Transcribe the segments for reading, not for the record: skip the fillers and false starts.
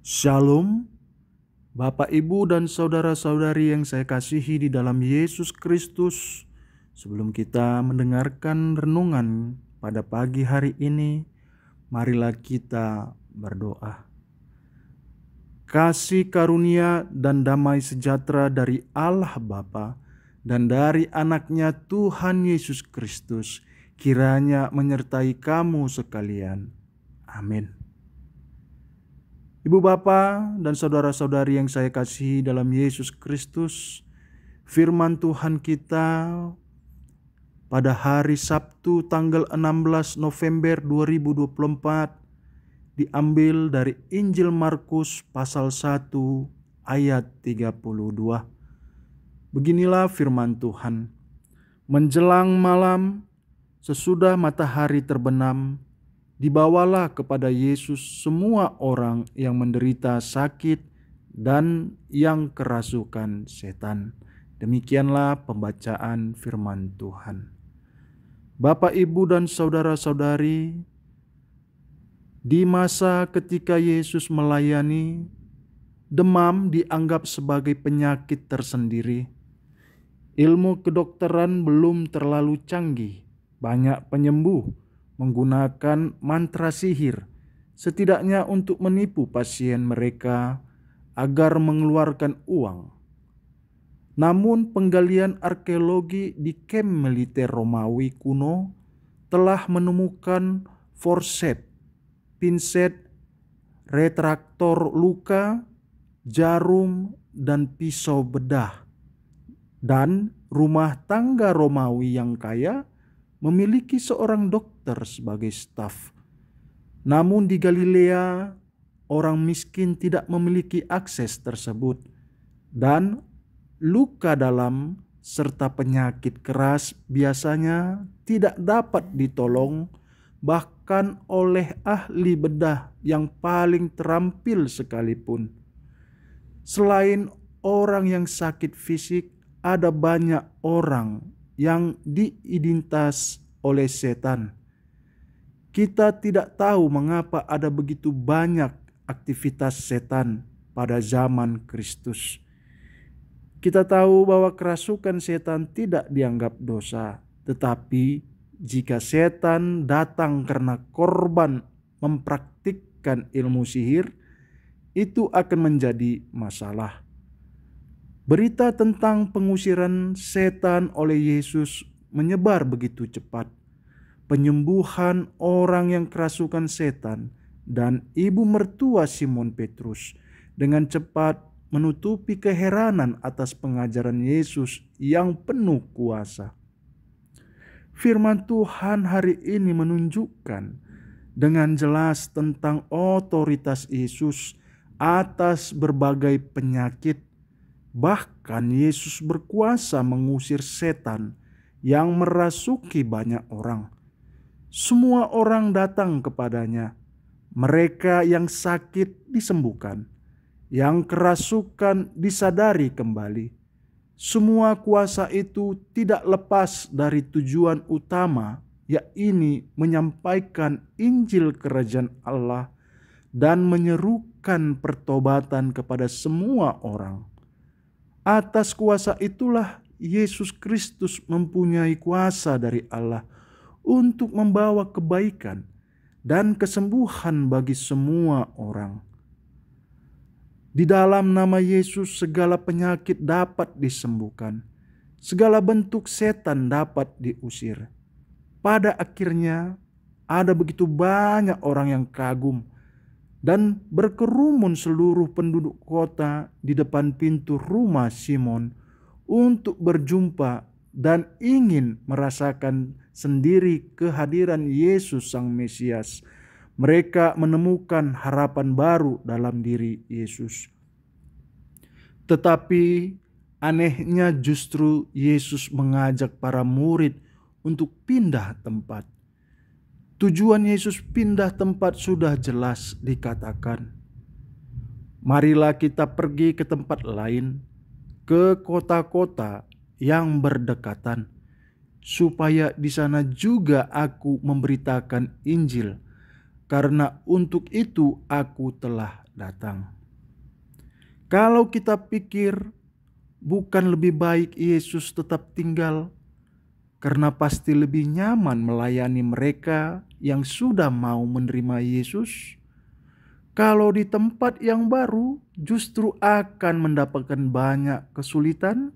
Shalom, Bapak, Ibu, dan saudara-saudari yang saya kasihi di dalam Yesus Kristus. Sebelum kita mendengarkan renungan pada pagi hari ini, marilah kita berdoa. Kasih karunia dan damai sejahtera dari Allah Bapa dan dari anaknya Tuhan Yesus Kristus kiranya menyertai kamu sekalian. Amin. Ibu bapa dan saudara-saudari yang saya kasihi dalam Yesus Kristus, firman Tuhan kita pada hari Sabtu tanggal 16 November 2024 diambil dari Injil Markus pasal 1 ayat 32. Beginilah firman Tuhan. Menjelang malam, sesudah matahari terbenam, dibawalah kepada Yesus semua orang yang menderita sakit dan yang kerasukan setan. Demikianlah pembacaan firman Tuhan. Bapak, Ibu, dan saudara-saudari, di masa ketika Yesus melayani, demam dianggap sebagai penyakit tersendiri. Ilmu kedokteran belum terlalu canggih. Banyak penyembuh menggunakan mantra sihir, setidaknya untuk menipu pasien mereka agar mengeluarkan uang. Namun penggalian arkeologi di kamp militer Romawi kuno telah menemukan forceps, pinset, retraktor luka, jarum, dan pisau bedah. Dan rumah tangga Romawi yang kaya memiliki seorang dokter sebagai staf. Namun di Galilea, orang miskin tidak memiliki akses tersebut, dan luka dalam serta penyakit keras biasanya tidak dapat ditolong bahkan oleh ahli bedah yang paling terampil sekalipun. Selain orang yang sakit fisik, ada banyak orang yang diidintas oleh setan. Kita tidak tahu mengapa ada begitu banyak aktivitas setan pada zaman Kristus. Kita tahu bahwa kerasukan setan tidak dianggap dosa, tetapi jika setan datang karena korban mempraktikkan ilmu sihir, itu akan menjadi masalah. Berita tentang pengusiran setan oleh Yesus menyebar begitu cepat. Penyembuhan orang yang kerasukan setan dan ibu mertua Simon Petrus dengan cepat menutupi keheranan atas pengajaran Yesus yang penuh kuasa. Firman Tuhan hari ini menunjukkan dengan jelas tentang otoritas Yesus atas berbagai penyakit. Bahkan Yesus berkuasa mengusir setan yang merasuki banyak orang. Semua orang datang kepadanya. Mereka yang sakit disembuhkan, yang kerasukan disadari kembali. Semua kuasa itu tidak lepas dari tujuan utama, yaitu menyampaikan Injil Kerajaan Allah dan menyerukan pertobatan kepada semua orang. Atas kuasa itulah Yesus Kristus mempunyai kuasa dari Allah untuk membawa kebaikan dan kesembuhan bagi semua orang. Di dalam nama Yesus segala penyakit dapat disembuhkan, segala bentuk setan dapat diusir. Pada akhirnya ada begitu banyak orang yang kagum dan berkerumun seluruh penduduk kota di depan pintu rumah Simon untuk berjumpa dan ingin merasakan sendiri kehadiran Yesus Sang Mesias. Mereka menemukan harapan baru dalam diri Yesus. Tetapi anehnya justru Yesus mengajak para murid untuk pindah tempat. Tujuan Yesus pindah tempat sudah jelas dikatakan. Marilah kita pergi ke tempat lain, ke kota-kota yang berdekatan, supaya di sana juga aku memberitakan Injil, karena untuk itu aku telah datang. Kalau kita pikir bukan lebih baik Yesus tetap tinggal, karena pasti lebih nyaman melayani mereka yang sudah mau menerima Yesus. Kalau di tempat yang baru justru akan mendapatkan banyak kesulitan.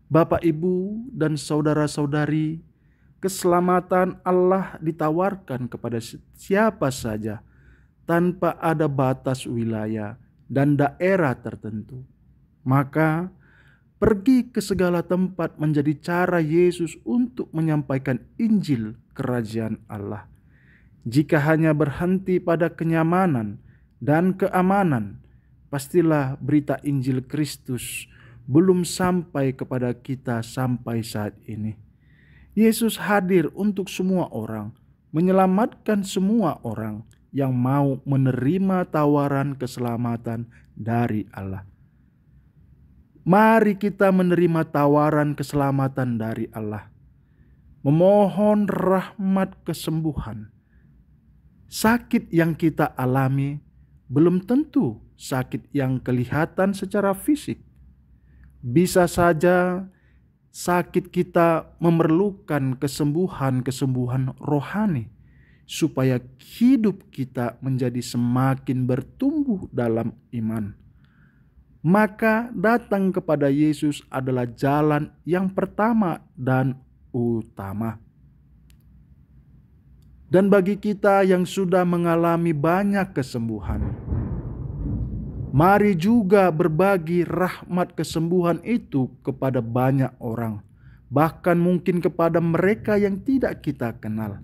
Bapak, Ibu, dan saudara-saudari, keselamatan Allah ditawarkan kepada siapa saja tanpa ada batas wilayah dan daerah tertentu. Maka pergi ke segala tempat menjadi cara Yesus untuk menyampaikan Injil Kerajaan Allah. Jika hanya berhenti pada kenyamanan dan keamanan, pastilah berita Injil Kristus belum sampai kepada kita sampai saat ini. Yesus hadir untuk semua orang, menyelamatkan semua orang yang mau menerima tawaran keselamatan dari Allah. Mari kita menerima tawaran keselamatan dari Allah, memohon rahmat kesembuhan. Sakit yang kita alami belum tentu sakit yang kelihatan secara fisik. Bisa saja sakit kita memerlukan kesembuhan rohani supaya hidup kita menjadi semakin bertumbuh dalam iman. Maka datang kepada Yesus adalah jalan yang pertama dan utama. Dan bagi kita yang sudah mengalami banyak kesembuhan, mari juga berbagi rahmat kesembuhan itu kepada banyak orang, bahkan mungkin kepada mereka yang tidak kita kenal.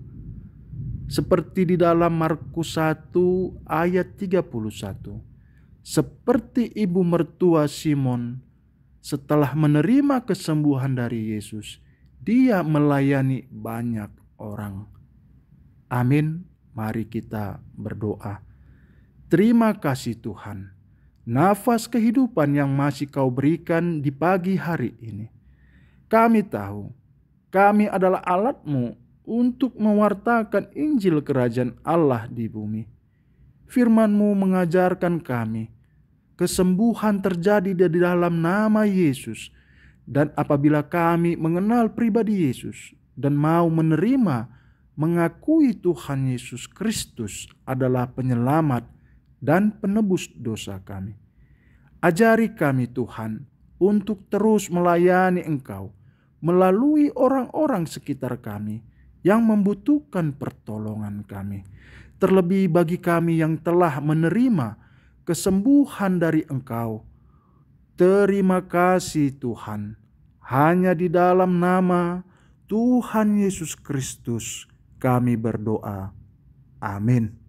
Seperti di dalam Markus 1 ayat 31. Seperti ibu mertua Simon, setelah menerima kesembuhan dari Yesus, dia melayani banyak orang. Amin. Mari kita berdoa. Terima kasih Tuhan, nafas kehidupan yang masih Kau berikan di pagi hari ini. Kami tahu, kami adalah alat-Mu untuk mewartakan Injil Kerajaan Allah di bumi. Firman-Mu mengajarkan kami, kesembuhan terjadi di dalam nama Yesus. Dan apabila kami mengenal pribadi Yesus dan mau menerima, mengakui Tuhan Yesus Kristus adalah penyelamat dan penebus dosa kami. Ajari kami Tuhan untuk terus melayani Engkau melalui orang-orang sekitar kami yang membutuhkan pertolongan kami. Terlebih bagi kami yang telah menerima kesembuhan dari Engkau. Terima kasih Tuhan. Hanya di dalam nama Tuhan Yesus Kristus kami berdoa. Amin.